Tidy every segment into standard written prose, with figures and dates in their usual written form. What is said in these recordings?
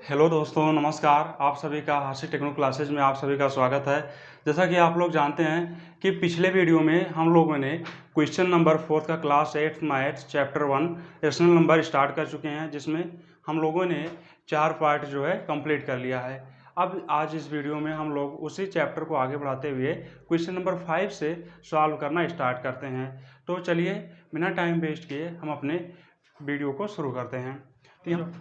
Hello दोस्तों, नमस्कार। आप सभी का हर्षित टेक्नो क्लासेज में आप सभी का स्वागत है। जैसा कि आप लोग जानते हैं कि पिछले वीडियो में हम लोगों ने क्वेश्चन नंबर 4 का class 8 maths chapter 1 rational number start कर चुके हैं, जिसमें हम लोगों ने 4 पार्ट जो है कंप्लीट कर लिया है। अब आज इस वीडियो में हम लोग उसी चैप्टर को आगे बढ़ाते हुए क्वेश्चन नंबर 5 से सॉल्व करना स्टार्ट करते हैं। तो चलिए बिना टाइम वेस्ट किए हम अपने वीडियो को शुरू करते हैं। तो यहाँ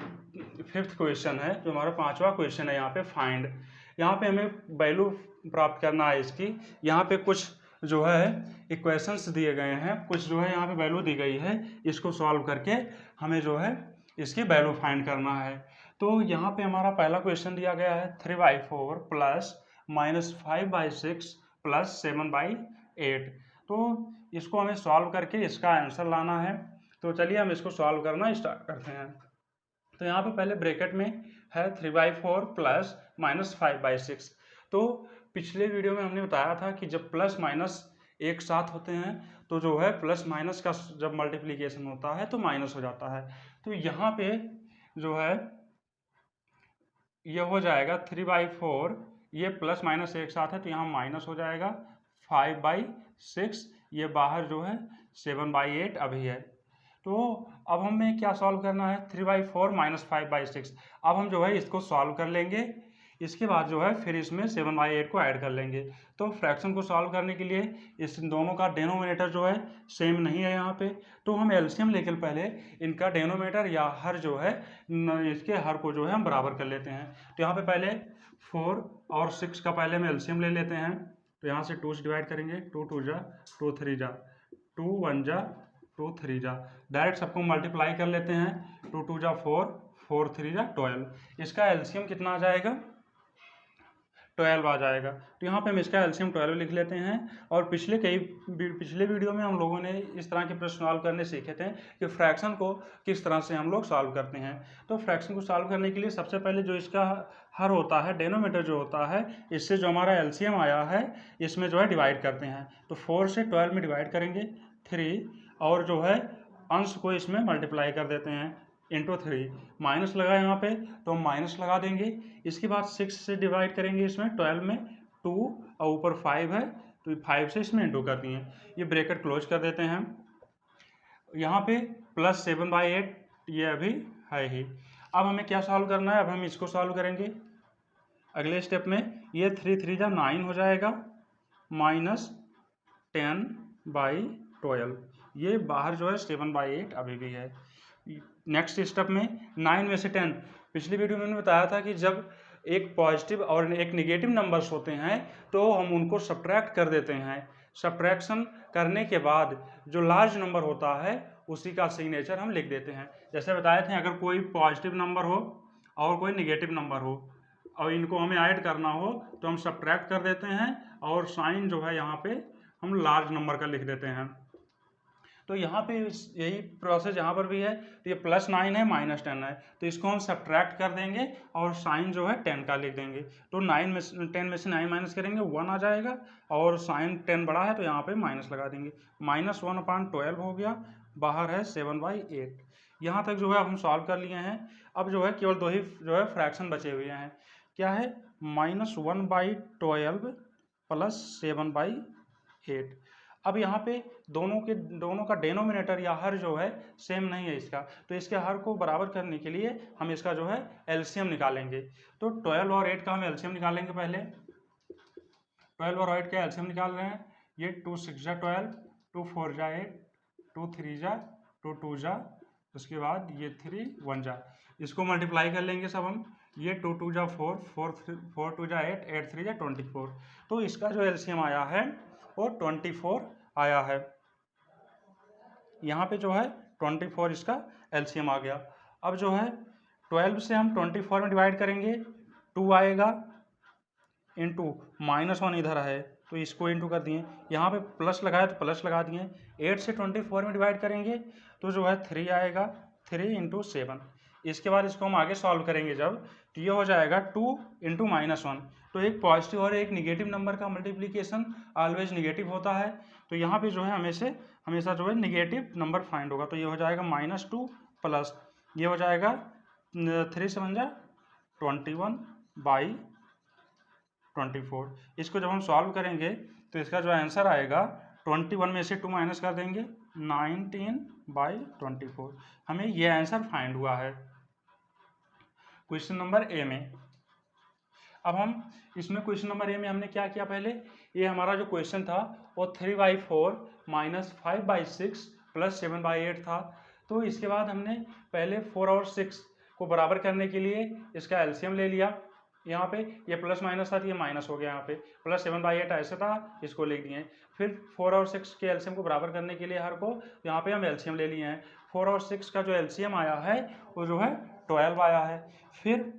फिफ्थ क्वेश्चन है, जो हमारा 5वां क्वेश्चन है। यहाँ पे फाइंड, यहाँ पे हमें वैल्यू प्राप्त करना है इसकी। यहाँ पे कुछ जो है इक्वेशंस दिए गए हैं, कुछ जो है यहाँ पे वैल्यू दी गई है। इसको सॉल्व करके हमें जो है इसकी वैल्यू फाइंड करना है। तो यहाँ पे हमारा पहला क्वेश्चन दिया गया है 3/4 प्लस -5/6 प्लस 7/8। तो इसको हमें सॉल्व करके इसका आंसर लाना है। तो चलिए हम इसको सॉल्व करना स्टार्ट करते हैं। तो यहाँ पे पहले ब्रैकेट में है 3/4 प्लस -5/6। तो पिछले वीडियो में हमने बताया था कि जब प्लस माइनस एक साथ होते हैं तो जो है प्लस माइनस का जब मल्टीप्लिकेशन होता है तो माइनस हो जाता है। तो यहाँ पे जो है ये हो जाएगा 3/4, ये प्लस माइनस एक साथ है तो यहाँ माइनस हो जाएगा। 5/6, ये बाहर जो है 7/8 अभी है। तो अब हमें क्या सॉल्व करना है, 3/4 -5/6। अब हम जो है इसको सॉल्व कर लेंगे। इसके बाद जो है फिर इसमें 7/8 को ऐड कर लेंगे। तो फ्रैक्शन को सॉल्व करने के लिए इस दोनों का डेनोमिनेटर जो है सेम नहीं है यहाँ पे, तो हम एलसीएम लेकर पहले इनका डेनोमिनेटर या हर जो है इसके हर को जो है हम बराबर कर लेते हैं। तो यहाँ पे पहले 4 और 6 का पहले हम एलसीएम ले लेते हैं। तो यहाँ से 2 से डिवाइड करेंगे, 2 2 जा 2 3 जा 2 1 जा 2 3 जा, डायरेक्ट सबको मल्टीप्लाई कर लेते हैं। 2 2 जा 4 4 3 जा 12। इसका एलसीएम कितना आ जाएगा, 12 आ जाएगा। तो यहाँ पे हम इसका एलसीएम 12 लिख लेते हैं। और पिछले वीडियो में हम लोगों ने इस तरह के प्रश्न सॉल्व करने सीखे थे कि फ्रैक्शन को किस तरह से हम लोग सॉल्व करते हैं। तो फ्रैक्शन को सॉल्व करने के लिए सबसे पहले जो इसका हर होता है, डेनोमीटर जो होता है, इससे जो हमारा एलसीएम आया है इसमें जो है डिवाइड करते हैं। तो 4 से 12 में डिवाइड करेंगे 3, और जो है अंश को इसमें मल्टीप्लाई कर देते हैं इंटू 3। माइनस लगा यहाँ पे तो माइनस लगा देंगे। इसके बाद 6 से डिवाइड करेंगे इसमें 12 में 2, और ऊपर 5 है तो 5 से इसमें इंटू कर दिए। ये ब्रैकेट क्लोज कर देते हैं। यहाँ पे प्लस 7/8 ये अभी है ही। अब हमें क्या सॉल्व करना है, अब हम इसको सॉल्व करेंगे अगले स्टेप में। ये 3 3 जा 9 हो जाएगा, -10/12। ये बाहर जो है 7/8 अभी भी है। नेक्स्ट स्टेप में 9 में से 10, पिछली वीडियो में मैंने बताया था कि जब एक पॉजिटिव और एक निगेटिव नंबर्स होते हैं तो हम उनको सब्ट्रैक्ट कर देते हैं। सब्ट्रैक्शन करने के बाद जो लार्ज नंबर होता है उसी का सिग्नेचर हम लिख देते हैं। जैसे बताए थे, अगर कोई पॉजिटिव नंबर हो और कोई निगेटिव नंबर हो और इनको हमें ऐड करना हो तो हम सब्ट्रैक्ट कर देते हैं और साइन जो है यहाँ पे हम लार्ज नंबर का लिख देते हैं। तो यहाँ पे यही प्रोसेस यहाँ पर भी है। तो ये +9 है, -10 है, तो इसको हम सब्ट्रैक्ट कर देंगे और साइन जो है 10 का लिख देंगे। तो 10 में से 9 माइनस करेंगे 1 आ जाएगा, और साइन 10 बड़ा है तो यहाँ पे माइनस लगा देंगे। -1/12 हो गया, बाहर है 7/8। यहाँ तक जो है हम सॉल्व कर लिए हैं। अब जो है केवल 2 ही जो है फ्रैक्शन बचे हुए हैं। क्या है, -1/12 प्लस 7/8। अब यहाँ पे दोनों का डेनोमिनेटर या हर जो है सेम नहीं है इसका, तो इसके हर को बराबर करने के लिए हम इसका जो है एलसीएम निकालेंगे। तो 12 और 8 का हम एलसीएम निकालेंगे। पहले 12 और 8 का एलसीएम निकाल रहे हैं। ये 2 6 जा 12, 2 4 जा 8, 2 3 जा 2 2 जा, उसके बाद ये 3 1 जा, इसको मल्टीप्लाई कर लेंगे सब हम। ये 2 2 जा 4, 4 2 जा 8, 8 3 जा 24। तो इसका जो एलसीएम आया है वो 24 आया है। यहाँ पे जो है 24 इसका एलसीएम आ गया। अब जो है 12 से हम 24 में डिवाइड करेंगे, 2 आएगा, इंटू -1 इधर है तो इसको इंटू कर दिए। यहाँ पे प्लस लगाया तो प्लस लगा दिए। 8 से 24 में डिवाइड करेंगे तो जो है 3 आएगा, 3 × 7। इसके बाद इसको हम आगे सॉल्व करेंगे जब, तो ये हो जाएगा 2 × -1। तो एक पॉजिटिव और एक निगेटिव नंबर का मल्टीप्लिकेशन ऑलवेज निगेटिव होता है। तो यहाँ पे जो है हमेशा जो है निगेटिव नंबर फाइंड होगा। तो ये हो जाएगा -2 प्लस, ये हो जाएगा 3 7 जा 21/24। इसको जब हम सॉल्व करेंगे तो इसका जो आंसर आएगा 21 में से 2 माइनस कर देंगे 19/24। हमें ये आंसर फाइंड हुआ है क्वेश्चन नंबर ए में। अब हम इसमें क्वेश्चन नंबर ए में हमने क्या किया, पहले ये हमारा जो क्वेश्चन था वो 3/4 माइनस 5/6 प्लस 7/8 था। तो इसके बाद हमने पहले 4 और 6 को बराबर करने के लिए इसका एलसीएम ले लिया। यहाँ पे ये प्लस माइनस था तो ये माइनस हो गया, यहाँ पे प्लस 7/8 ऐसे था, इसको लिख दिए। फिर 4 और 6 के एलसीएम को बराबर करने के लिए हर को यहाँ पे हम एलसीएम ले लिए हैं। 4 और 6 का जो एलसीएम आया है वो जो है 12 आया है। फिर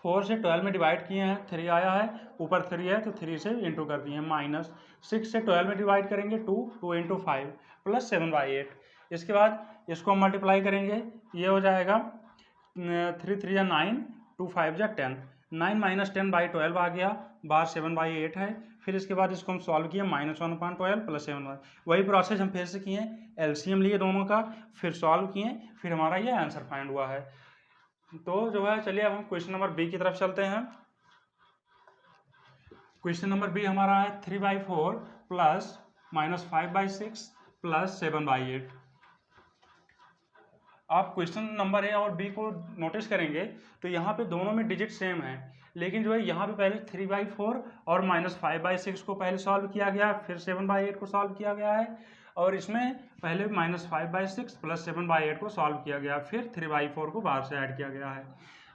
4 से 12 में डिवाइड किए हैं, 3 आया है, ऊपर 3 है तो 3 से इंटू कर दिए हैं। माइनस 6 से 12 में डिवाइड करेंगे 2 × 5 प्लस 7/8। इसके बाद इसको हम मल्टीप्लाई करेंगे, ये हो जाएगा 3 3 9, 2 5 10, 9 माइनस 10/12 आ गया, बाहर 7/8 है। फिर इसके बाद इसको हम सॉल्व किए, -1/12 प्लस 7। वही प्रोसेस हम फिर से किए, एलसीएम लिए दोनों का, फिर सॉल्व किए, फिर हमारा ये आंसर फाइंड हुआ है। तो जो है चलिए अब हम क्वेश्चन नंबर बी की तरफ चलते हैं। क्वेश्चन नंबर बी हमारा है 3/4 प्लस -5/6 प्लस 7/8। आप क्वेश्चन नंबर ए और बी को नोटिस करेंगे तो यहाँ पे दोनों में डिजिट सेम है, लेकिन जो है यहाँ पे पहले 3/4 और -5/6 को पहले सॉल्व किया गया, फिर 7/8 को सॉल्व किया गया है, और इसमें पहले -5/6 प्लस 7/8 को सॉल्व किया गया, फिर 3/4 को बाहर से ऐड किया गया है।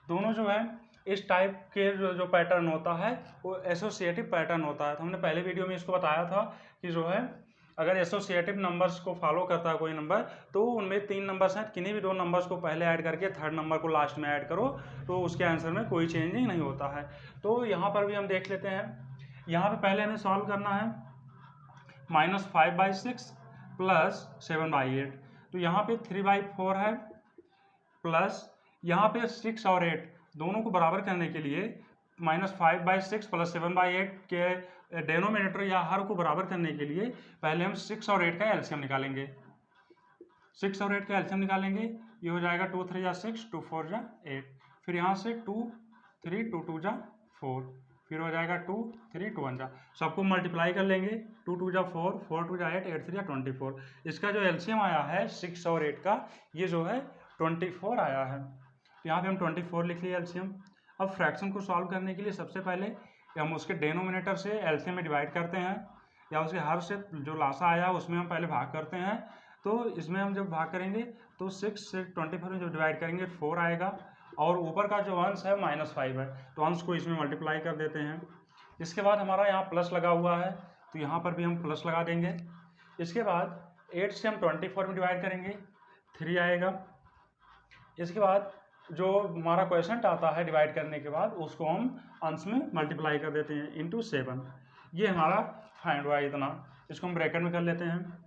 दोनों जो है इस टाइप के जो पैटर्न होता है वो एसोसिएटिव पैटर्न होता है। तो हमने पहले वीडियो में इसको बताया था कि जो है अगर एसोसिएटिव नंबर्स को फॉलो करता है कोई नंबर तो उनमें 3 नंबर्स हैं, किन्हीं भी 2 नंबर्स को पहले ऐड करके थर्ड नंबर को लास्ट में ऐड करो तो उसके आंसर में कोई चेंजिंग नहीं होता है। तो यहाँ पर भी हम देख लेते हैं, यहाँ पे पहले हमें सॉल्व करना है -5/6 प्लस 7/8। तो यहाँ पे 3/4 है, प्लस यहाँ पे 6 और 8 दोनों को बराबर करने के लिए -5/6 प्लस 7/8 के डेनोमिनेटर या हर को बराबर करने के लिए पहले हम 6 और 8 का एलसीएम निकालेंगे। 6 और 8 का एलसीएम निकालेंगे, ये हो जाएगा 2 3 जा 6, 2 4 जा 8, फिर यहाँ से 2 3 2 2 जा 4, फिर हो जाएगा 2 3 2 1 जा, सबको मल्टीप्लाई कर लेंगे, 2 2 जा 4, 4 2 जा 8, 8 3 जा 24। इसका जो एलसीएम आया है 6 और 8 का, ये जो है 24 आया है। यहाँ पे हम 24 लिख लिए एलसीएम। अब फ्रैक्शन को सॉल्व करने के लिए सबसे पहले हम उसके डेनोमिनेटर से एलसीएम में डिवाइड करते हैं, या उसके हर से जो लासा आया उसमें हम पहले भाग करते हैं। तो इसमें हम जब भाग करेंगे तो 6 से 24 में जब डिवाइड करेंगे 4 आएगा, और ऊपर का जो अंश है -5 है, तो अंश को इसमें मल्टीप्लाई कर देते हैं। इसके बाद हमारा यहाँ प्लस लगा हुआ है तो यहाँ पर भी हम प्लस लगा देंगे। इसके बाद 8 से हम 24 में डिवाइड करेंगे, 3 आएगा। इसके बाद जो हमारा क्वेश्चन आता है डिवाइड करने के बाद उसको हम अंश में मल्टीप्लाई कर देते हैं इंटू 7। ये हमारा फाइंड हुआ इतना, इसको हम ब्रैकेट में कर लेते हैं।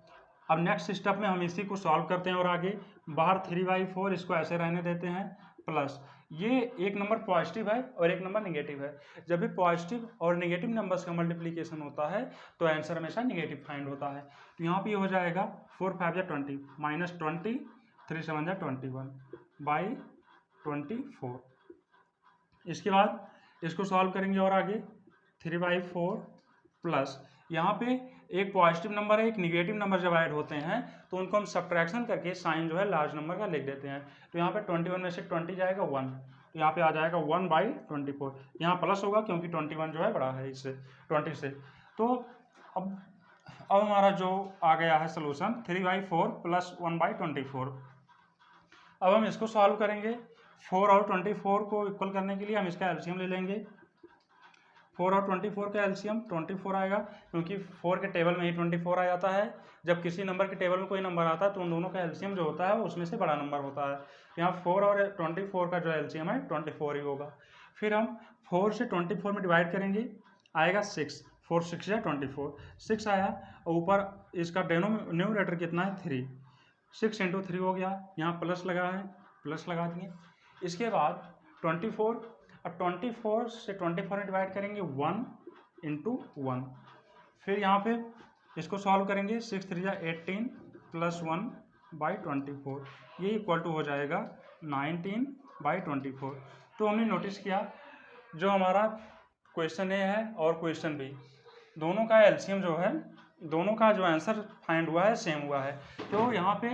अब नेक्स्ट स्टेप में हम इसी को सॉल्व करते हैं और आगे बाहर 3/4 इसको ऐसे रहने देते हैं, प्लस ये एक नंबर पॉजिटिव है और एक नंबर निगेटिव है। जब भी पॉजिटिव और निगेटिव नंबर्स का मल्टीप्लिकेशन होता है तो आंसर हमेशा निगेटिव फाइंड होता है। तो यहाँ पे ये हो जाएगा 4 5 जा 20, -20, 3 7 जा 21/24। इसके बाद इसको सॉल्व करेंगे और आगे 3/4 प्लस यहाँ पे एक पॉजिटिव नंबर है एक निगेटिव नंबर जब ऐड होते हैं तो उनको हम सब्ट्रैक्शन करके साइन जो है लार्ज नंबर का लिख देते हैं। तो यहाँ पे 21 में से 20 जाएगा 1, तो यहाँ पे आ जाएगा 1/24। यहाँ प्लस होगा क्योंकि 21 जो है बड़ा है इससे 20 से। तो अब हमारा जो आ गया है सोल्यूशन 3/4 प्लस 1/24। अब हम इसको सॉल्व करेंगे, 4 और 24 को इक्वल करने के लिए हम इसका एलसीएम ले लेंगे। 4 और 24 का एलसीएम 24 आएगा, क्योंकि 4 के टेबल में ही 24 आ जाता है। जब किसी नंबर के टेबल में कोई नंबर आता है तो उन दोनों का एलसीएम जो होता है उसमें से बड़ा नंबर होता है। यहाँ 4 और 24 का जो एलसीएम है 24 ही होगा। फिर हम 4 से 24 में डिवाइड करेंगे, आएगा 6, 4 6 या 24, 6 आया, और ऊपर इसका न्यूमरेटर कितना है 3, 6 × 3 हो गया। यहाँ प्लस लगा है, प्लस लगा दिए। इसके बाद 24, अब 24 से 24 में डिवाइड करेंगे 1 × 1, फिर यहाँ पे इसको सॉल्व करेंगे 6 3 जा 18 प्लस 1/24, ये इक्वल टू हो जाएगा 19/24। तो हमने नोटिस किया जो हमारा क्वेश्चन ए है और क्वेश्चन बी, दोनों का एलसीएम जो है, दोनों का जो आंसर फाइंड हुआ है सेम हुआ है। तो यहाँ पे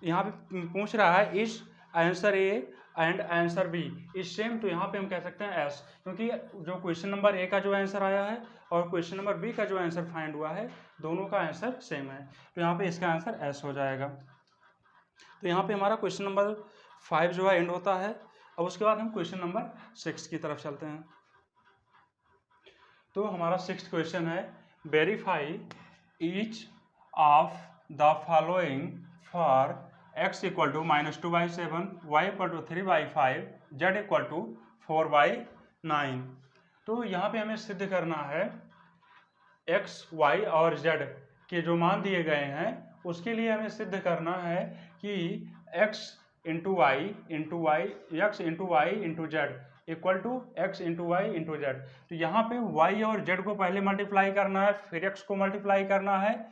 पूछ रहा है इस answer A and answer B is same, तो यहाँ पे हम कह सकते हैं एस, क्योंकि जो क्वेश्चन नंबर ए का जो आंसर आया है और क्वेश्चन नंबर बी का जो आंसर फाइंड हुआ है दोनों का आंसर सेम है, तो यहाँ पे इसका आंसर एस हो जाएगा। तो यहाँ पे हमारा क्वेश्चन नंबर 5 जो है एंड होता है। अब उसके बाद हम क्वेश्चन नंबर 6 की तरफ चलते हैं। तो हमारा 6th क्वेश्चन है, verify each of the following for x equal to -2/7, y equal to 3/5, z equal to 4/9। तो यहाँ पे हमें सिद्ध करना है x, y और z के जो मान दिए गए हैं उसके लिए हमें सिद्ध करना है कि x into y x into y into z equal to x into y into z. तो यहाँ पे y और z को पहले मल्टीप्लाई करना है, फिर x को मल्टीप्लाई करना है,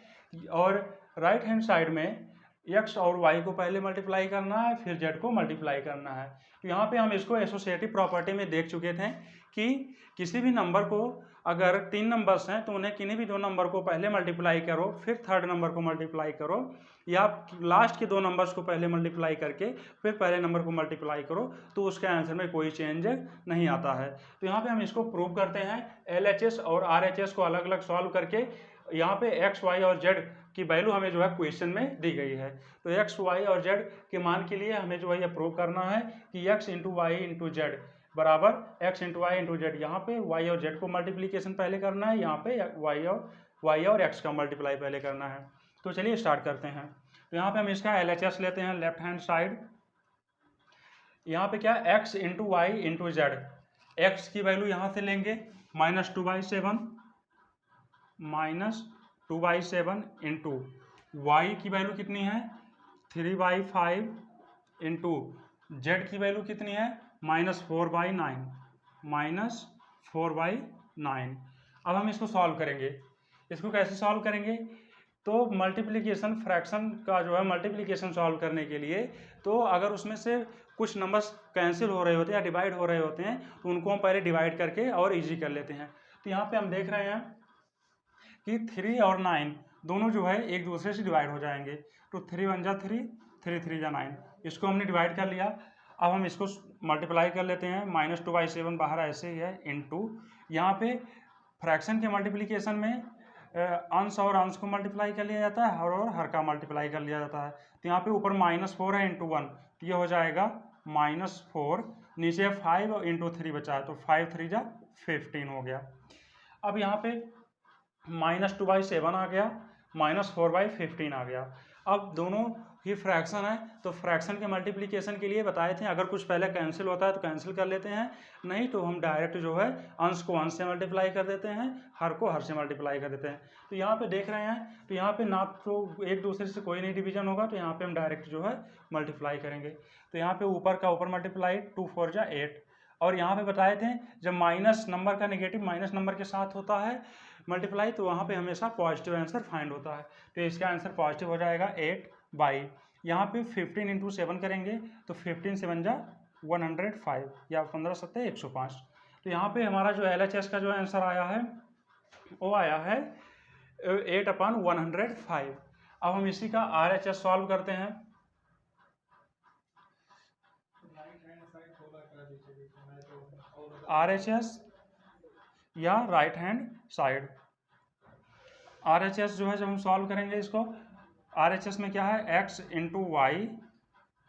और राइट हैंड साइड में x और y को पहले मल्टीप्लाई करना है, फिर z को मल्टीप्लाई करना है। तो यहाँ पे हम इसको एसोसिएटिव प्रॉपर्टी में देख चुके थे कि किसी भी नंबर को अगर 3 नंबर्स हैं तो उन्हें किन्हीं भी 2 नंबर को पहले मल्टीप्लाई करो, फिर थर्ड नंबर को मल्टीप्लाई करो, या लास्ट के 2 नंबर्स को पहले मल्टीप्लाई करके फिर पहले नंबर को मल्टीप्लाई करो, तो उसके आंसर में कोई चेंज नहीं आता है। तो यहाँ पे हम इसको प्रूव करते हैं LHS और RHS को अलग अलग सॉल्व करके। यहाँ पे x, y और z की वैल्यू हमें जो है क्वेश्चन में दी गई है, तो x, y और z के मान के लिए हमें जो है यह प्रूव करना है कि x into y into z बराबर x into y into z. यहाँ पे y और z को मल्टीप्लीकेशन पहले करना है, यहाँ पे y और x का मल्टीप्लाई पहले करना है। तो चलिए स्टार्ट करते हैं। तो यहाँ पे हम इसका LHS लेते हैं लेफ्ट हैंड साइड। यहाँ पे क्या x into y into z, x की वैल्यू यहाँ से लेंगे -2/7 इंटू वाई की वैल्यू कितनी है 3/5 इंटू जेड की वैल्यू कितनी है -4/9। अब हम इसको सॉल्व करेंगे। इसको कैसे सॉल्व करेंगे? तो मल्टीप्लिकेशन फ्रैक्शन का जो है मल्टीप्लिकेशन सॉल्व करने के लिए, तो अगर उसमें से कुछ नंबर्स कैंसिल हो रहे होते हैं या डिवाइड हो रहे होते हैं तो उनको हम पहले डिवाइड करके और इजी कर लेते हैं। तो यहाँ पे हम देख रहे हैं कि 3 और 9 दोनों जो है एक दूसरे से डिवाइड हो जाएंगे। तो 3 1 जा 3, 3 3 जा 9, इसको हमने डिवाइड कर लिया। अब हम इसको मल्टीप्लाई कर लेते हैं, -2/7 बाहर ऐसे ही है इंटू, यहाँ पे फ्रैक्शन के मल्टीप्लिकेशन में अंश और अंश को मल्टीप्लाई कर लिया जाता है, हर और हर का मल्टीप्लाई कर लिया जाता है। तो यहाँ पे ऊपर -4 है इंटू 1, तो ये हो जाएगा -4, नीचे 5 इंटू 3 बचा है, तो 5 3 जा 15 हो गया। अब यहाँ पे -2/7 आ गया, -4/15 आ गया। अब दोनों ही फ्रैक्शन है, तो फ्रैक्शन के मल्टीप्लिकेशन के लिए बताए थे अगर कुछ पहले कैंसिल होता है तो कैंसिल कर लेते हैं, नहीं तो हम डायरेक्ट जो है अंश को अंश से मल्टीप्लाई कर देते हैं, हर को हर से मल्टीप्लाई कर देते हैं। तो यहाँ पे देख रहे हैं, तो यहाँ पे ना तो एक दूसरे से कोई नहीं डिवीजन होगा, तो यहाँ पे हम डायरेक्ट जो है मल्टीप्लाई करेंगे। तो यहाँ पे ऊपर का ऊपर मल्टीप्लाई 2 4 जा 8, और यहाँ पे बताए थे जब माइनस नंबर का नेगेटिव माइनस नंबर के साथ होता है मल्टीप्लाई, तो वहाँ पे हमेशा पॉजिटिव आंसर फाइंड होता है। तो इसका आंसर पॉजिटिव हो जाएगा 8/, यहाँ पे 15 इंटू 7 करेंगे तो 15 7 जा 105 या 15 7 105। तो यहाँ पे हमारा जो LHS का जो आंसर आया है वो आया है 8/105। अब हम इसी का RHS सॉल्व करते हैं। RHS या राइट हैंड साइड, RHS जो है जब हम सॉल्व करेंगे इसको, RHS में क्या है x into y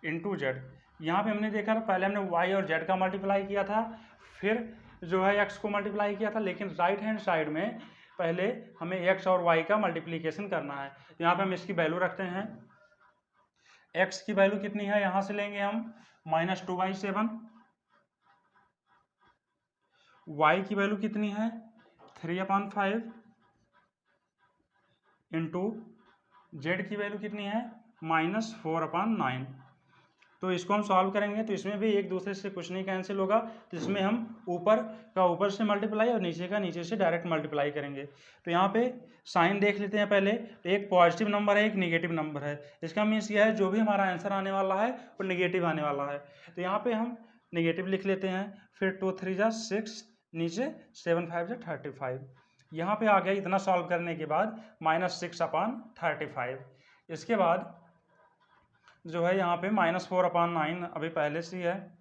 into z. यहाँ पे हमने देखा था पहले हमने y और z का मल्टीप्लाई किया था, फिर जो है x को मल्टीप्लाई किया था, लेकिन राइट हैंड साइड में पहले हमें x और y का मल्टीप्लिकेशन करना है। यहाँ पे हम इसकी वैल्यू रखते हैं, x की वैल्यू कितनी है यहाँ से लेंगे हम -2/7, y की वैल्यू कितनी है 3/5 इंटू जेड की वैल्यू कितनी है -4/9। तो इसको हम सॉल्व करेंगे तो इसमें भी एक दूसरे से कुछ नहीं कैंसिल होगा, तो इसमें हम ऊपर का ऊपर से मल्टीप्लाई और नीचे का नीचे से डायरेक्ट मल्टीप्लाई करेंगे। तो यहाँ पे साइन देख लेते हैं पहले, एक पॉजिटिव नंबर है एक निगेटिव नंबर है, इसका मीन्स यह है जो भी हमारा आंसर आने वाला है वो निगेटिव आने वाला है। तो यहाँ पे हम नेगेटिव लिख लेते हैं, फिर 2 3 जा 6, नीचे 7 5 जा 35। यहाँ पे आ गया। इतना सॉल्व करने के बाद -6/35। इसके बाद जो है यहाँ पे -4/9 अभी पहले से ही है।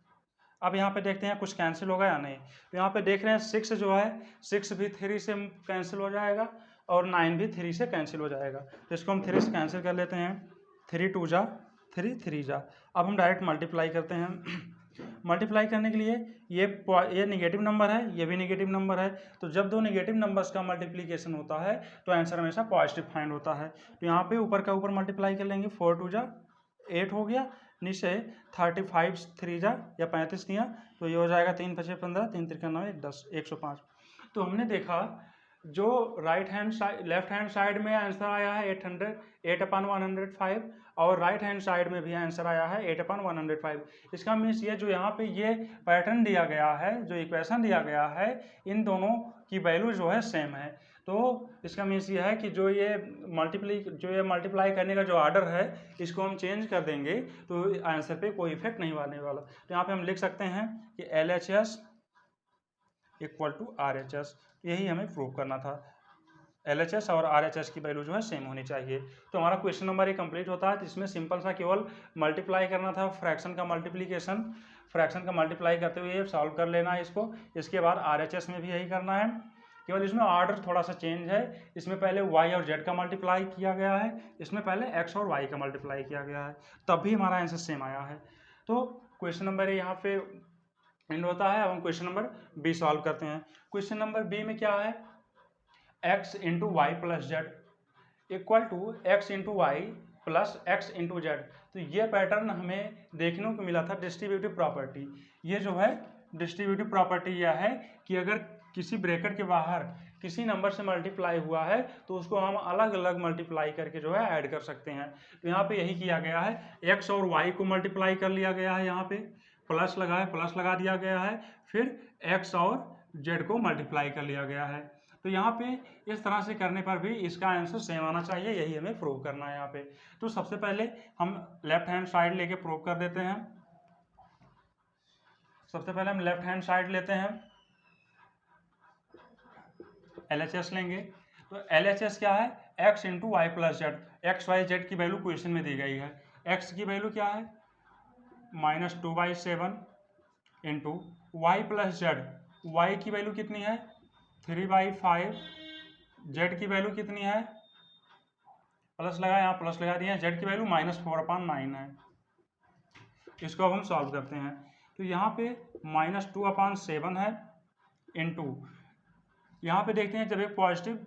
अब यहाँ पे देखते हैं कुछ कैंसिल होगा या नहीं। तो यहाँ पे देख रहे हैं 6 जो है 6 भी 3 से कैंसिल हो जाएगा और 9 भी 3 से कैंसिल हो जाएगा। तो इसको हम 3 से कैंसिल कर लेते हैं। 3 2 जा 3 3 जा। अब हम डायरेक्ट मल्टीप्लाई करते हैं। मल्टीप्लाई करने के लिए ये निगेटिव नंबर है, ये भी निगेटिव नंबर है। तो जब दो निगेटिव नंबर्स का मल्टीप्लीकेशन होता है तो आंसर हमेशा पॉजिटिव फाइंड होता है। तो यहाँ पे ऊपर का ऊपर मल्टीप्लाई कर लेंगे। 4 2 जा 8 हो गया, नीचे 35 3 जा या 35 दिया तो ये हो जाएगा 3 5 15, 3 3 9 1 10, 105। तो हमने देखा जो लेफ्ट हैंड साइड में आंसर आया है 8/105 और राइट हैंड साइड में भी आंसर आया है 8/105। इसका मीन्स ये जो यहाँ पे ये पैटर्न दिया गया है, जो इक्वेशन दिया गया है, इन दोनों की वैल्यू जो है सेम है। तो इसका मीन्स ये है कि जो ये मल्टीप्लाई करने का जो ऑर्डर है इसको हम चेंज कर देंगे तो आंसर पे कोई इफेक्ट नहीं आने वाला। तो यहाँ पे हम लिख सकते हैं कि LHS = RHS। यही हमें प्रूव करना था। LHS और RHS की वैल्यू जो है सेम होनी चाहिए। तो हमारा क्वेश्चन नंबर ये कंप्लीट होता है। तो इसमें सिंपल सा केवल मल्टीप्लाई करना था, फ्रैक्शन का मल्टीप्लाई करते हुए सॉल्व कर लेना है इसको। इसके बाद RHS में भी यही करना है, केवल इसमें ऑर्डर थोड़ा सा चेंज है। इसमें पहले y और z का मल्टीप्लाई किया गया है, इसमें पहले x और y का मल्टीप्लाई किया गया है, तब भी हमारा आंसर सेम आया है। तो क्वेश्चन नंबर यहाँ पे एंड होता है। अब हम क्वेश्चन नंबर बी सॉल्व करते हैं। क्वेश्चन नंबर बी में क्या है, x × y + z = x × y + x × z। तो ये पैटर्न हमें देखने को मिला था डिस्ट्रीब्यूटिव प्रॉपर्टी। ये जो है डिस्ट्रीब्यूटिव प्रॉपर्टी यह है कि अगर किसी ब्रैकेट के बाहर किसी नंबर से मल्टीप्लाई हुआ है तो उसको हम अलग अलग मल्टीप्लाई करके जो है ऐड कर सकते हैं। तो यहाँ पे यही किया गया है, x और y को मल्टीप्लाई कर लिया गया है, यहाँ पे प्लस लगा दिया गया है, फिर x और z को मल्टीप्लाई कर लिया गया है। तो यहाँ पे इस तरह से करने पर भी इसका आंसर सेम आना चाहिए, यही हमें प्रूव करना है यहाँ पे। तो सबसे पहले हम लेफ्ट हैंड साइड लेके प्रूव कर देते हैं। सबसे पहले हम लेफ्ट हैंड साइड लेते हैं, LHS लेंगे। तो LHS क्या है, x × y + z। x y z की वैल्यू क्वेश्चन में दी गई है। x की वैल्यू क्या है, -2/7 × y + z। y की वैल्यू कितनी है, 3/5। z की वैल्यू कितनी है, प्लस लगा, यहाँ प्लस लगा दिया, z की वैल्यू -4/9 है। इसको अब हम सॉल्व करते हैं। तो यहाँ पे -2/7 है इंटू, यहाँ पे देखते हैं जब एक पॉजिटिव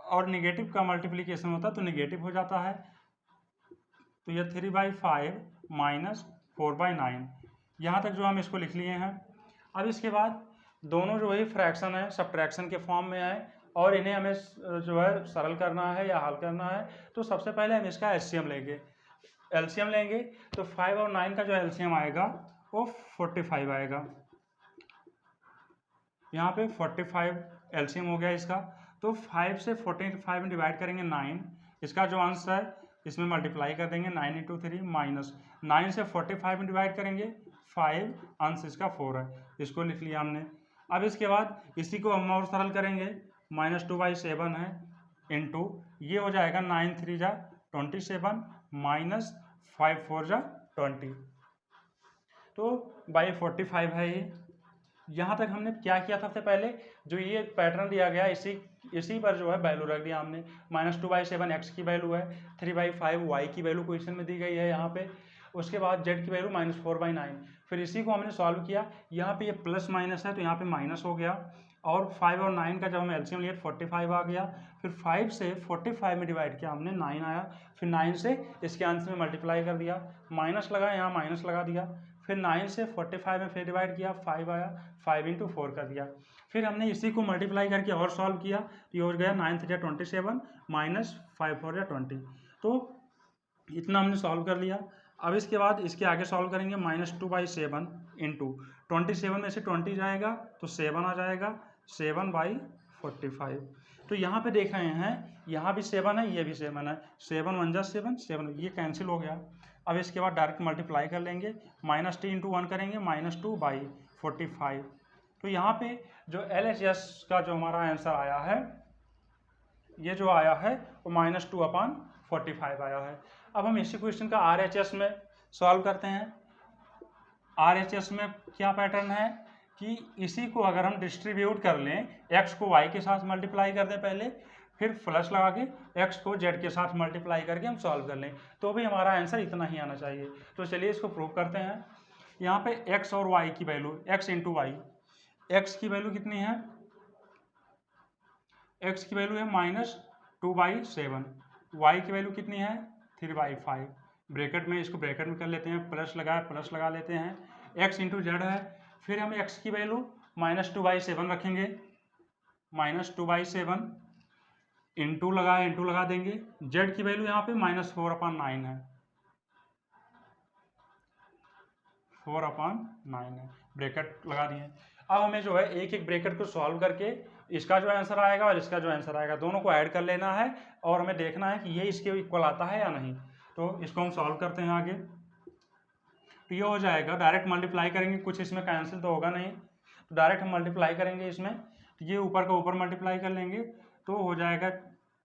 और नेगेटिव का मल्टीप्लिकेशन होता है तो नेगेटिव हो जाता है। तो ये 3/5 - 4/9, यहाँ तक जो हम इसको लिख लिए हैं। अब इसके बाद दोनों जो है फ्रैक्शन है, सब्ट्रैक्शन के फॉर्म में है और इन्हें हमें जो है सरल करना है या हल करना है। तो सबसे पहले हम इसका एलसीएम लेंगे। तो 5 और 9 का जो एलसीएम आएगा वो 45 आएगा। यहाँ पे 45 एलसीएम हो गया इसका। तो 5 से 45 में डिवाइड करेंगे 9, इसका जो आंसर है इसमें मल्टीप्लाई कर देंगे 9 × 3 माइनस 9 से 45 में डिवाइड करेंगे 5, आंसर इसका 4 है, इसको लिख लिया हमने। अब इसके बाद इसी को हम और सरल करेंगे, -2/7 है इंटू ये हो जाएगा 9 3 जा 27 माइनस 5 4 जा 20। तो बाई 45 है ये। यहाँ तक हमने क्या किया था, सबसे पहले जो ये पैटर्न दिया गया इसी पर जो है वैल्यू रख दिया हमने। -2/7 x की वैल्यू है, 3/5 y की वैल्यू क्वेश्चन में दी गई है यहाँ पे। उसके बाद z की वैल्यू -4/9, फिर इसी को हमने सॉल्व किया। यहाँ पे ये प्लस माइनस है तो यहाँ पे माइनस हो गया और 5 और 9 का जब हम एलसीएम लिए 45 आ गया। फिर 5 से 45 में डिवाइड किया हमने 9 आया, फिर 9 से इसके आंसर में मल्टीप्लाई कर दिया, माइनस लगा यहाँ माइनस लगा दिया, फिर 9 से 45 में फिर डिवाइड किया 5 आया, 5 × 4 कर दिया। फिर हमने इसी को मल्टीप्लाई करके और सॉल्व किया तो ये हो गया 9 3 जा 27 माइनस 5 4 जा 20। तो इतना हमने सॉल्व कर लिया। अब इसके बाद इसके आगे सॉल्व करेंगे, -2/7 इंटू 27 में से 20 जाएगा तो 7 आ जाएगा, 7/45। तो यहाँ पे देख रहे हैं यहाँ भी 7 है, ये भी 7 है, 7 1 जा 7, 7 ये कैंसिल हो गया। अब इसके बाद डायरेक्ट मल्टीप्लाई कर लेंगे, -t इंटू 1 करेंगे, -2/45। तो यहाँ पे जो LHS का जो हमारा आंसर आया है, ये जो आया है वो -2/45 आया है। अब हम इसी क्वेश्चन का RHS में सॉल्व करते हैं। RHS में क्या पैटर्न है कि इसी को अगर हम डिस्ट्रीब्यूट कर लें, x को y के साथ मल्टीप्लाई कर दें पहले, फिर प्लस लगा के x को z के साथ मल्टीप्लाई करके हम सॉल्व कर लें, तो भी हमारा आंसर इतना ही आना चाहिए। तो चलिए इसको प्रूव करते हैं। यहाँ पे x और y की वैल्यू, x इंटू वाई, x की वैल्यू कितनी है, x की वैल्यू है -2/7, y की वैल्यू कितनी है 3/5। ब्रैकेट में, इसको ब्रैकेट में कर लेते हैं, प्लस लगा लेते हैं, x इंटू जेड है, फिर हम x की वैल्यू -2/7 रखेंगे, -2/7 इंटू लगा देंगे, z की वैल्यू यहाँ पे -4/9 है, 4/9 है, ब्रैकेट लगा दिए। अब हमें जो है एक एक ब्रैकेट को सॉल्व करके इसका जो आंसर आएगा और इसका जो आंसर आएगा दोनों को ऐड कर लेना है और हमें देखना है कि ये इसके इक्वल आता है या नहीं। तो इसको हम सॉल्व करते हैं आगे। तो ये हो जाएगा, डायरेक्ट मल्टीप्लाई करेंगे, कुछ इसमें कैंसिल तो होगा नहीं, तो डायरेक्ट हम मल्टीप्लाई करेंगे इसमें, तो ये ऊपर का ऊपर मल्टीप्लाई कर लेंगे तो हो जाएगा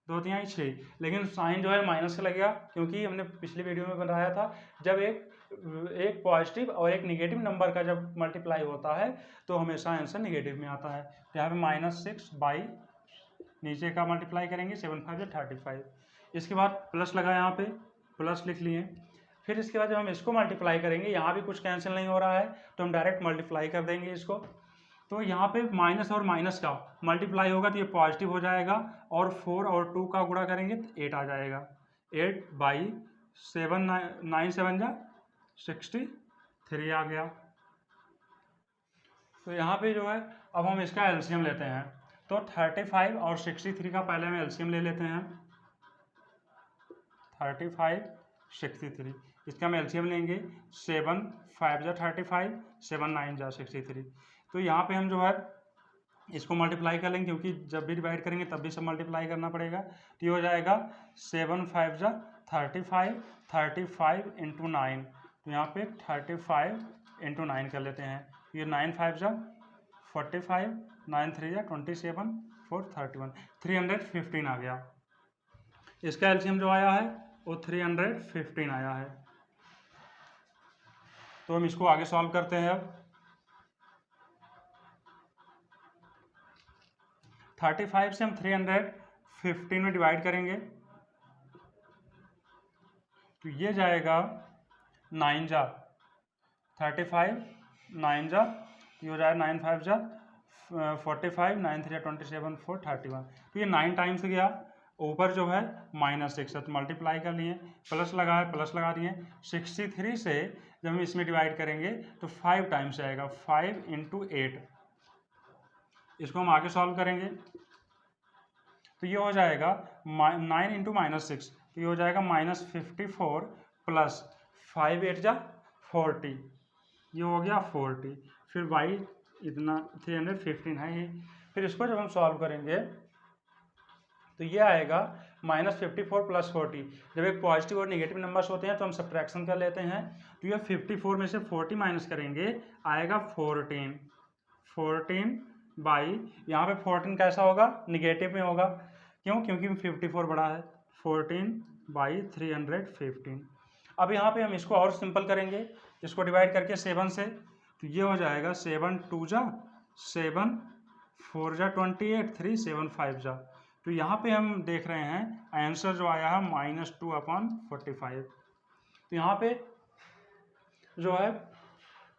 2 3 6, लेकिन साइन जो है माइनस का लगेगा, क्योंकि हमने पिछली वीडियो में बताया था जब एक पॉजिटिव और एक निगेटिव नंबर का जब मल्टीप्लाई होता है तो हमेशा आंसर निगेटिव में आता है। तो यहाँ पे -6 नीचे का मल्टीप्लाई करेंगे, 7 5 35, इसके बाद प्लस लगा, यहाँ पे प्लस लिख लिए, फिर इसके बाद जब हम इसको मल्टीप्लाई करेंगे, यहाँ भी कुछ कैंसिल नहीं हो रहा है तो हम डायरेक्ट मल्टीप्लाई कर देंगे इसको। तो यहाँ पे माइनस और माइनस का मल्टीप्लाई होगा तो ये पॉजिटिव हो जाएगा, और 4 और 2 का गुणा करेंगे तो 8 आ जाएगा, 8/7, 9 7 जा 63 आ गया। तो यहाँ पे जो है अब हम इसका एलसीएम लेते हैं, तो 35 और 63 का पहले हम एलसीएम ले लेते हैं, 35 63, इसका हम एलसीएम लेंगे, 7 5 जा 35, 7 9 जा 63। तो यहाँ पे हम जो है इसको मल्टीप्लाई कर लेंगे, क्योंकि जब भी डिवाइड करेंगे तब भी सब मल्टीप्लाई करना पड़ेगा। तो ये हो जाएगा 7 5 जा 35, 35 इंटू 9, तो यहाँ पे 35 इंटू 9 कर लेते हैं, ये 9 5 जा 45, 9 3 जा 27, 4 31, 315 आ गया। इसका एलसीएम जो आया है वो 315 आया है। तो हम इसको आगे सॉल्व करते हैं। अब 35 से हम 315 में डिवाइड करेंगे तो ये जाएगा 9 जा 35, 9 जा, ये हो जाएगा 9 5 जा 45, 9 3 जा 27, 4 31। तो ये 9 टाइम्स गया, ऊपर जो है -6 है तो मल्टीप्लाई कर लिए, प्लस लगा दिए, 63 से जब हम इसमें डिवाइड करेंगे तो 5 टाइम्स आएगा, 5 इंटू 8। इसको हम आगे सॉल्व करेंगे तो ये हो जाएगा 9 इंटू -6, तो ये हो जाएगा -54 प्लस 5 8 जा 40, ये हो गया 40, फिर y इतना 315 है ये। फिर इसको जब हम सॉल्व करेंगे तो ये आएगा -54 प्लस 40। जब एक पॉजिटिव और नेगेटिव नंबर्स होते हैं तो हम सब्ट्रैक्शन कर लेते हैं, तो ये 54 में से 40 माइनस करेंगे, आएगा 14 बाई, यहाँ पे 14 कैसा होगा, निगेटिव में होगा, क्यों, क्योंकि 54 बड़ा है, 14/315। अब यहाँ पे हम इसको और सिंपल करेंगे, इसको डिवाइड करके 7 से, तो ये हो जाएगा 7 2 जा 7, 4 जा 28, 3 7 5 जा। तो यहाँ पे हम देख रहे हैं आंसर जो आया है -2/45। तो यहाँ पे जो है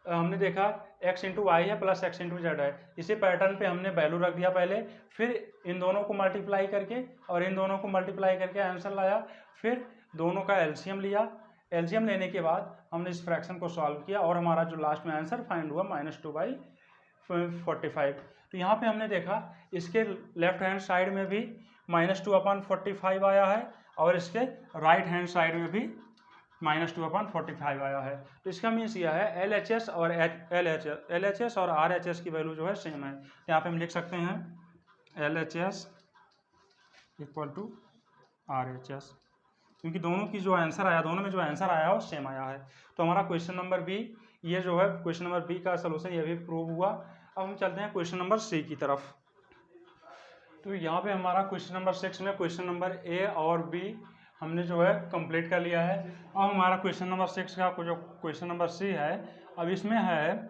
हमने देखा x इंटू वाई है प्लस x इंटू जेड है, इसी पैटर्न पे हमने वैल्यू रख दिया पहले, फिर इन दोनों को मल्टीप्लाई करके और इन दोनों को मल्टीप्लाई करके आंसर लाया, फिर दोनों का एलसीएम लिया, एलसीएम लेने के बाद हमने इस फ्रैक्शन को सॉल्व किया और हमारा जो लास्ट में आंसर फाइंड हुआ -2/45। तो यहाँ पे हमने देखा इसके लेफ्ट हैंड साइड में भी -2/45 आया है और इसके राइट हैंड साइड में भी -2/45 आया है। तो इसका मीन्स यह है LHS और RHS की वैल्यू जो है सेम है। तो यहाँ पे हम लिख सकते हैं LHS इक्वल टू RHS। क्योंकि दोनों की जो आंसर आया, दोनों में जो आंसर आया वो सेम आया है। तो हमारा क्वेश्चन नंबर बी, ये जो है क्वेश्चन नंबर बी का सोल्यूशन ये भी प्रूव हुआ। अब हम चलते हैं क्वेश्चन नंबर सी की तरफ। तो यहाँ पे हमारा क्वेश्चन नंबर 6 में क्वेश्चन नंबर ए और बी हमने जो है कंप्लीट कर लिया है। अब हमारा क्वेश्चन नंबर 6 का जो क्वेश्चन नंबर सी है, अब इसमें है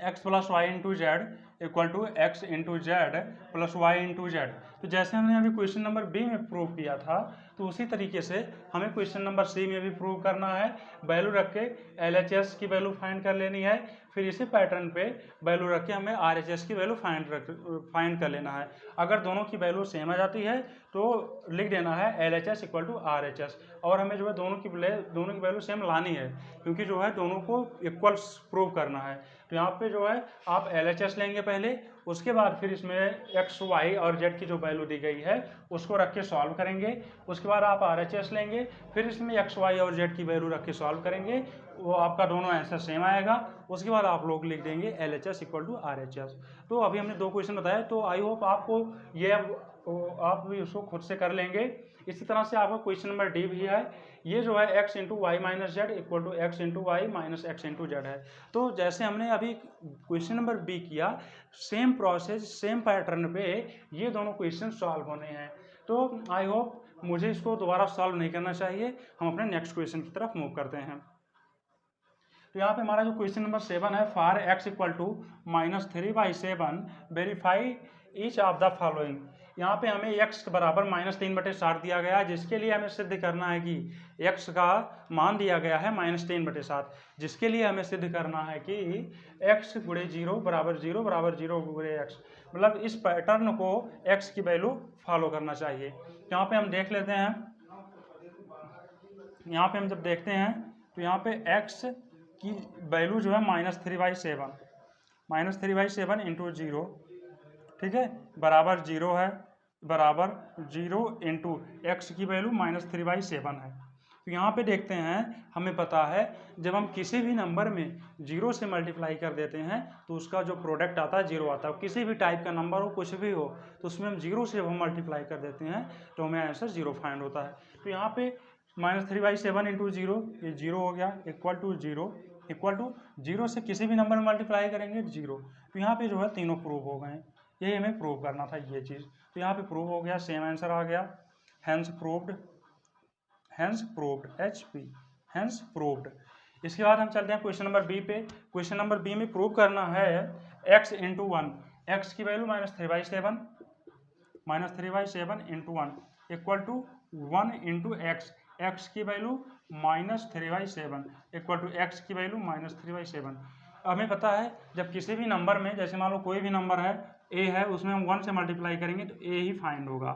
x plus y into z equal to x into z plus y into z. तो जैसे हमने अभी क्वेश्चन नंबर बी में प्रूव किया था, तो उसी तरीके से हमें क्वेश्चन नंबर सी में भी प्रूव करना है। वैल्यू रख के LHS की वैल्यू फाइंड कर लेनी है, फिर इसी पैटर्न पे वैल्यू रख के हमें RHS की वैल्यू फाइंड कर लेना है। अगर दोनों की वैल्यू सेम आ जाती है तो लिख देना है LHS इक्वल टू RHS, और हमें जो है दोनों की वैल्यू सेम लानी है, क्योंकि जो है दोनों को इक्वल प्रूव करना है। तो यहाँ पे जो है आप LHS लेंगे पहले, उसके बाद फिर इसमें x, y और z की जो वैल्यू दी गई है उसको रख के सॉल्व करेंगे। उसके बाद आप RHS लेंगे, फिर इसमें x, y और z की वैल्यू रख के सॉल्व करेंगे, वो आपका दोनों आंसर सेम आएगा। उसके बाद आप लोग लिख देंगे LHS इक्वल टू RHS। तो अभी हमने 2 क्वेश्चन बताए, तो आई होप आपको ये आप भी उसको खुद से कर लेंगे। इसी तरह से आपका क्वेश्चन नंबर डी भी है, ये जो है x into y minus z equal to x into y minus x into z है। तो जैसे हमने अभी क्वेश्चन नंबर बी किया, सेम प्रोसेस सेम पैटर्न पे ये दोनों क्वेश्चन सॉल्व होने हैं। तो आई होप मुझे इसको दोबारा सॉल्व नहीं करना चाहिए। हम अपने नेक्स्ट क्वेश्चन की तरफ मूव करते हैं। तो यहाँ पे हमारा जो क्वेश्चन नंबर 7 है, for x equal to -3/7 verify each of the following. यहाँ पे हमें x बराबर -3/7 दिया गया है, जिसके लिए हमें सिद्ध करना है कि x का मान दिया गया है -3/7, जिसके लिए हमें सिद्ध करना है कि x गुणे 0 बराबर 0 बराबर 0 गुणे x, मतलब इस पैटर्न को x की वैल्यू फॉलो करना चाहिए। यहाँ पे हम देख लेते हैं, यहाँ पे हम जब देखते हैं तो यहाँ पे x की वैल्यू जो है -3/7 इंटू 0, ठीक है, बराबर 0 है, बराबर 0 इंटू एक्स की वैल्यू -3/7 है। तो यहाँ पे देखते हैं, हमें पता है जब हम किसी भी नंबर में 0 से मल्टीप्लाई कर देते हैं तो उसका जो प्रोडक्ट आता है 0 आता है। किसी भी टाइप का नंबर हो, कुछ भी हो, तो उसमें हम 0 से हम मल्टीप्लाई कर देते हैं तो हमें आंसर 0 फाइंड होता है। तो यहाँ पे -3/7 इंटू 0, ये 0 हो गया, इक्वल टू 0 से किसी भी नंबर में मल्टीप्लाई करेंगे 0। तो यहाँ पे जो है तीनों प्रूव हो गए, यही हमें प्रूव करना था ये चीज़। तो यहाँ पे प्रूव हो गया, सेम आंसर आ गया, हैंस प्रूव्ड हैंस प्रूव्ड। इसके बाद हम चलते हैं क्वेश्चन नंबर बी पे। क्वेश्चन नंबर बी में प्रूव करना है x इंटू 1, एक्स की value -3/7 into 1 equal to 1 into x की वैल्यू -3/7 इक्वल टू एक्स की वैल्यू -3/7। हमें पता है जब किसी भी नंबर में, जैसे मान लो कोई भी नंबर है a है, उसमें हम 1 से मल्टीप्लाई करेंगे तो a ही फाइंड होगा।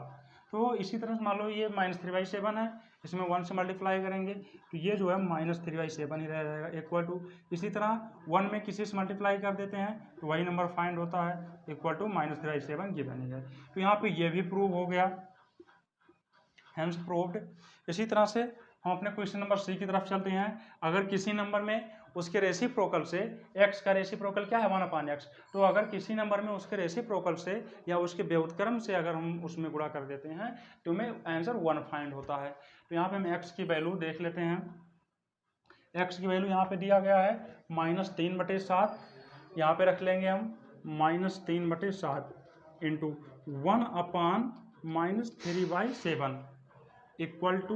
तो इसी तरह से मान लो ये -3/7 है, इसमें 1 से मल्टीप्लाई करेंगे तो ये जो है -3/7 ही रह जाएगा, इक्वल टू इसी तरह 1 में किसी से मल्टीप्लाई कर देते हैं तो वही नंबर फाइंड होता है, इक्वल टू -3/7 गिवन है। तो यहाँ पे ये भी प्रूव हो गया, हैंस प्रूव्ड। इसी तरह से हम अपने क्वेश्चन नंबर सी की तरफ चलते हैं। अगर किसी नंबर में उसके रेसिप्रोकल से, x का रेसिप्रोकल क्या है 1/x, तो अगर किसी नंबर में उसके रेसिप्रोकल से या उसके व्युत्क्रम से अगर हम उसमें गुणा कर देते हैं तो हमें आंसर 1 फाइंड होता है। तो यहाँ पे हम x की वैल्यू देख लेते हैं। x की वैल्यू यहाँ पे दिया गया है -3/7, यहाँ पे रख लेंगे हम -3/7 इंटू 1/-3/7 इक्वल टू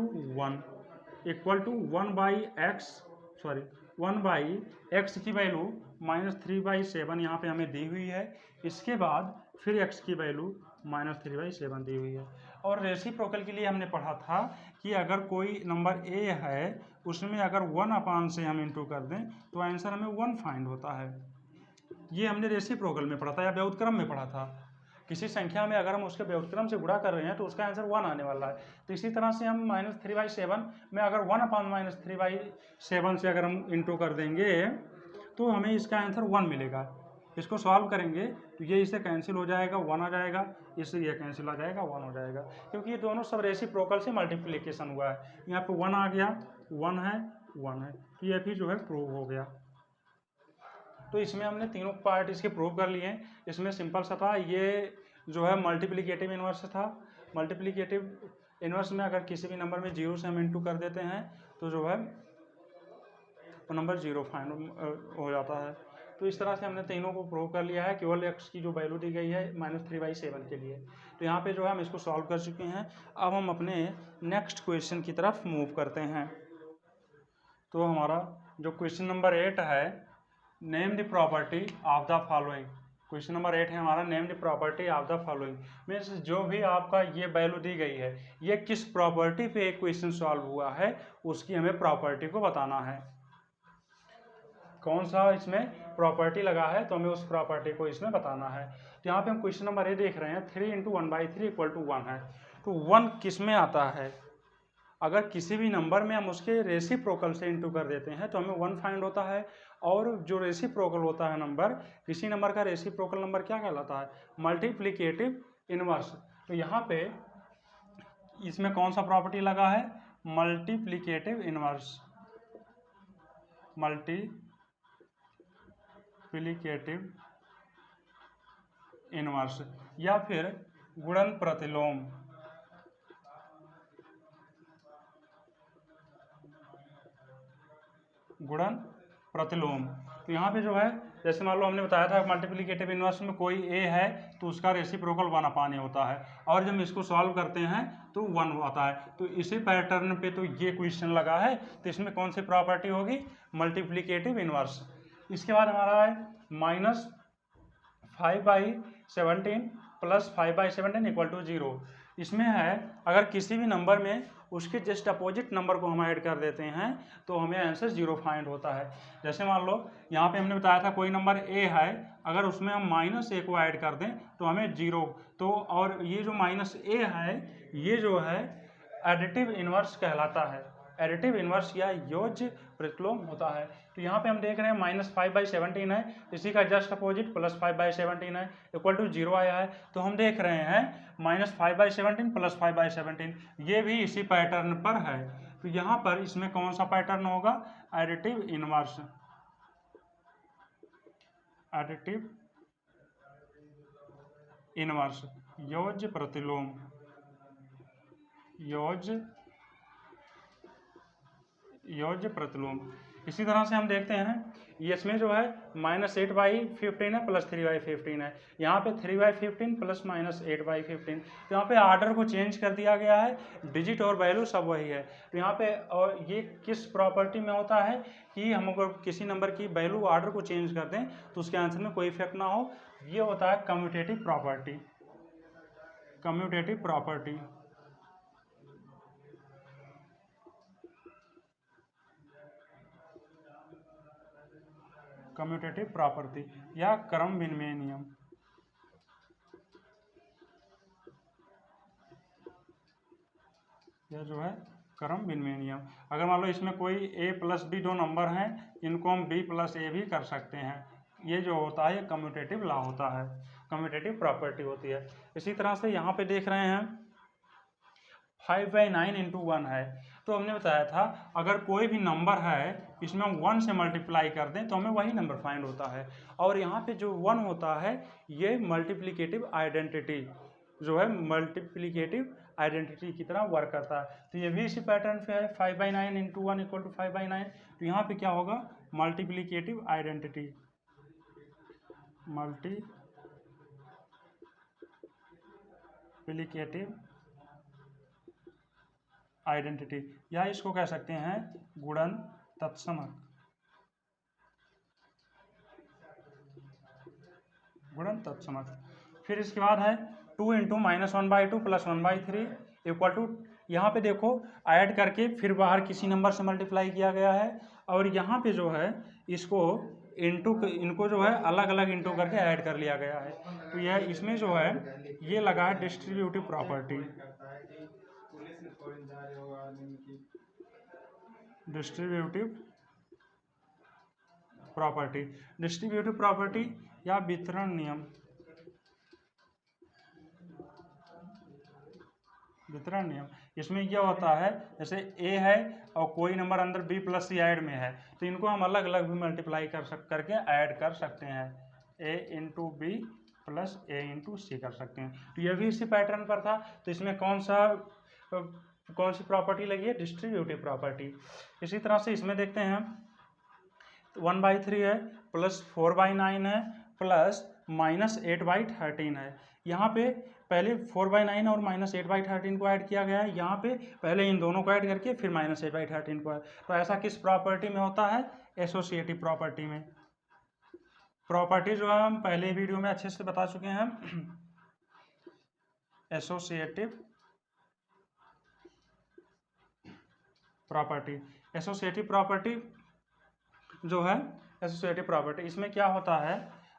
1/x की वैल्यू -3/7 यहाँ पे हमें दी हुई है। इसके बाद फिर x की वैल्यू -3/7 दी हुई है। और रेसिप्रोकल के लिए हमने पढ़ा था कि अगर कोई नंबर a है, उसमें अगर 1/, से हम इंटू कर दें तो आंसर हमें 1 फाइंड होता है। ये हमने रेसिप्रोकल में पढ़ा था या व्युत्क्रम में पढ़ा था। किसी संख्या में अगर हम उसके व्युत्क्रम से गुणा कर रहे हैं तो उसका आंसर 1 आने वाला है। तो इसी तरह से हम -3/7 में अगर 1/-3/7 से अगर हम इंटू कर देंगे तो हमें इसका आंसर 1 मिलेगा। इसको सॉल्व करेंगे तो ये इससे कैंसिल हो जाएगा, 1 आ जाएगा, इससे ये कैंसिल आ जाएगा, 1 हो जाएगा, क्योंकि ये दोनों सब रेसिप्रोकल से मल्टीप्लिकेशन हुआ है। यहाँ पे 1 आ गया, 1 है, 1 है, तो ये भी जो है प्रूव हो गया। तो इसमें हमने तीनों पार्ट इसके प्रूव कर लिए हैं। इसमें सिंपल सा था, ये जो है मल्टीप्लिकेटिव इन्वर्स था, मल्टीप्लिकेटिव इन्वर्स में अगर किसी भी नंबर में 0 से हम इंटू कर देते हैं तो जो है वो नंबर 0 फाइंड हो जाता है। तो इस तरह से हमने तीनों को प्रूव कर लिया है, केवल x की जो वैल्यू दी गई है -3/7 के लिए। तो यहाँ पे जो है हम इसको सॉल्व कर चुके हैं। अब हम अपने नेक्स्ट क्वेश्चन की तरफ मूव करते हैं। तो हमारा जो क्वेश्चन नंबर 8 है, name the property of the following. Question number 8 है हमारा, name the property of the following. Means जो भी आपका ये वैल्यू दी गई है, ये किस प्रॉपर्टी पे एक क्वेश्चन सॉल्व हुआ है, उसकी हमें प्रॉपर्टी को बताना है। कौन सा इसमें प्रॉपर्टी लगा है, तो हमें उस प्रॉपर्टी को इसमें बताना है। तो यहाँ पे हम क्वेश्चन नंबर ए देख रहे हैं, 3 × 1/3 = 1 है। तो 1 किस में आता है? अगर किसी भी नंबर में हम उसके रेसिप्रोकल से इंटू कर देते हैं तो हमें 1 फाइंड होता है। और जो रेसिप्रोकल होता है नंबर, किसी नंबर का रेसिप्रोकल नंबर क्या कहलाता है? Multiplicative inverse. तो यहाँ पे इसमें कौन सा प्रॉपर्टी लगा है? Multiplicative inverse. मल्टीप्लिकेटिव इनवर्स या फिर गुणन प्रतिलोम। गुणन प्रतिलोम। तो यहाँ पे जो है, जैसे मान लो हमने बताया था मल्टीप्लिकेटिव इनवर्स में कोई ए है तो उसका रेसिप्रोकल 1/a होता है, और जब इसको सॉल्व करते हैं तो 1 आता है। तो इसी पैटर्न पे तो ये क्वेश्चन लगा है, तो इसमें कौन सी प्रॉपर्टी होगी? Multiplicative inverse. इसके बाद हमारा है -5/17 + 5/17 = 0। इसमें है अगर किसी भी नंबर में उसके जस्ट अपोजिट नंबर को हम ऐड कर देते हैं तो हमें आंसर 0 फाइंड होता है। जैसे मान लो यहाँ पे हमने बताया था कोई नंबर ए है, अगर उसमें हम -a को ऐड कर दें तो हमें 0। तो और ये जो -a है, ये जो है एडिटिव इनवर्स कहलाता है। एडिटिव इनवर्स या योज्य प्रतिलोम होता है। तो यहाँ पे हम देख रहे हैं -5/17 है, इसी का जस्ट अपोजिट +5/17 है, = 0 आया है। तो हम देख रहे हैं -5/17 + 5/17, ये भी इसी पैटर्न पर है। तो यहाँ पर इसमें कौन सा पैटर्न होगा? Additive inverse. एडिटिव इनवर्स, योज्य प्रतिलोम। योज्य प्रतिलोम। इसी तरह से हम देखते हैं इसमें जो है -8/15 है + 3/15 है। यहाँ पे 3/15 + -8/15। तो यहाँ पे आर्डर को चेंज कर दिया गया है, डिजिट और वैल्यू सब वही है। तो यहाँ पे और ये किस प्रॉपर्टी में होता है कि हम अगर किसी नंबर की वैल्यू आर्डर को चेंज कर दें तो उसके आंसर में कोई इफेक्ट ना हो, ये होता है commutative property. Commutative property. Commutative property या क्रम विनिमय नियम। यह जो है क्रम विनिमय नियम। अगर मान लो इसमें कोई a + b 2 नंबर हैं, इनको हम b + a भी कर सकते हैं। ये जो होता है ये कम्यूटेटिव लॉ होता है, कम्यूटेटिव प्रॉपर्टी होती है। इसी तरह से यहाँ पे देख रहे हैं 5/9 × 1 है। तो हमने बताया था अगर कोई भी नंबर है इसमें हम 1 से मल्टीप्लाई कर दें तो हमें वही नंबर फाइंड होता है। और यहाँ पे जो 1 होता है ये मल्टीप्लिकेटिव आइडेंटिटी जो है मल्टीप्लिकेटिव आइडेंटिटी की तरह वर्क करता है। तो ये भी इसी पैटर्न पे है, 5/9 × 1 = 5/9। तो यहाँ पे क्या होगा? Multiplicative identity. मल्टीप्लिकेटिव आइडेंटिटी या इसको कह सकते हैं गुणन तत्समक। गुणन तत्समक। फिर इसके बाद है 2 × -1/2 + 1/3 = यहाँ पे देखो ऐड करके फिर बाहर किसी नंबर से मल्टीप्लाई किया गया है, और यहाँ पे जो है इसको इनको जो है अलग अलग इंटू करके ऐड कर लिया गया है। तो यह इसमें जो है ये लगा है distributive property. Distributive property. Distributive property या वितरण नियम। वितरण नियम इसमें यह होता है जैसे a है और कोई नंबर अंदर b + c ऐड में है, तो इनको हम अलग अलग भी मल्टीप्लाई करके ऐड कर सकते हैं। a × b + a × c कर सकते हैं। तो यह भी इसी पैटर्न पर था। तो इसमें कौन सा कौन सी प्रॉपर्टी लगी है, डिस्ट्रीब्यूटिव प्रॉपर्टी। इसी तरह से इसमें देखते हैं हम 1/3 है प्लस 4/9 है प्लस -8/13 है। यहाँ पे पहले 4/9 और -8/13 को ऐड किया गया है, यहाँ पे पहले इन दोनों को ऐड करके फिर -8/13 को। तो ऐसा किस प्रॉपर्टी में होता है, एसोसिएटिव प्रॉपर्टी में। प्रॉपर्टी जो है हम पहले वीडियो में अच्छे से बता चुके हैं। एसोसिएटिव प्रॉपर्टी, एसोसिएटिव प्रॉपर्टी जो है एसोसिएटिव प्रॉपर्टी, इसमें क्या होता है,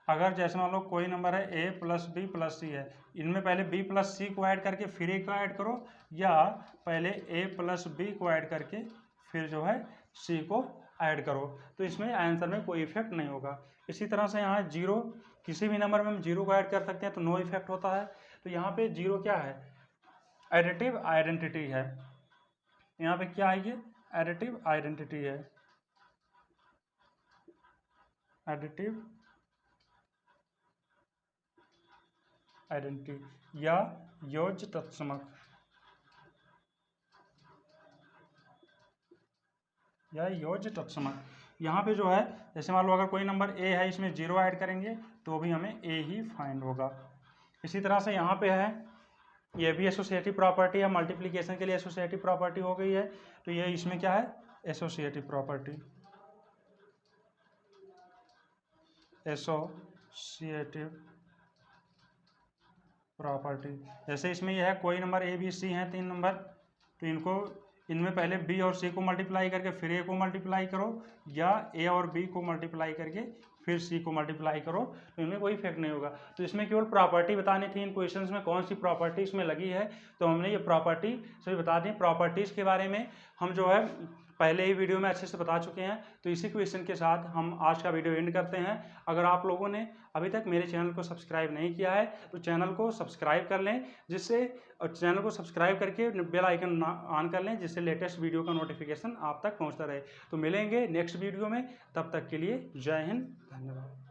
अगर जैसे मान लो कोई नंबर है a + b + c है, इनमें पहले b + c को ऐड करके फिर a को ऐड करो, या पहले a + b को ऐड करके फिर जो है c को ऐड करो, तो इसमें आंसर में कोई इफेक्ट नहीं होगा। इसी तरह से यहाँ 0, किसी भी नंबर में हम 0 को ऐड कर सकते हैं तो नो इफेक्ट होता है। तो यहाँ पे 0 क्या है, एडिटिव आइडेंटिटी है। यहाँ पे क्या है, ये एडिटिव आइडेंटिटी है, एडिटिव आइडेंटिटी या योज्य तत्समक, या योज्य तत्समक। यहाँ पे जो है जैसे मान लो अगर कोई नंबर a है, इसमें 0 ऐड करेंगे तो भी हमें a ही फाइंड होगा। इसी तरह से यहाँ पे है, ये भी एसोसिएटिव प्रॉपर्टी है, मल्टीप्लिकेशन के लिए एसोसिएटिव प्रॉपर्टी हो गई है। तो ये इसमें क्या है, एसोसिएटिव प्रॉपर्टी, एसोसिएटिव प्रॉपर्टी। जैसे इसमें यह है, कोई नंबर a, b, c हैं 3 नंबर, तो इनमें पहले b और c को मल्टीप्लाई करके फिर a को मल्टीप्लाई करो, या a और b को मल्टीप्लाई करके फिर c को मल्टीप्लाई करो, तो इनमें कोई इफेक्ट नहीं होगा। तो इसमें केवल प्रॉपर्टी बतानी थी, इन क्वेश्चंस में कौन सी प्रॉपर्टी इसमें लगी है, तो हमने ये प्रॉपर्टी सभी बता दी। प्रॉपर्टीज़ के बारे में हम जो है पहले ही वीडियो में अच्छे से बता चुके हैं। तो इसी क्वेश्चन के साथ हम आज का वीडियो एंड करते हैं। अगर आप लोगों ने अभी तक मेरे चैनल को सब्सक्राइब नहीं किया है तो चैनल को सब्सक्राइब कर लें, जिससे चैनल को सब्सक्राइब करके बेल आइकन ऑन कर लें, जिससे लेटेस्ट वीडियो का नोटिफिकेशन आप तक पहुंचता रहे। तो मिलेंगे नेक्स्ट वीडियो में, तब तक के लिए जय हिंद, धन्यवाद।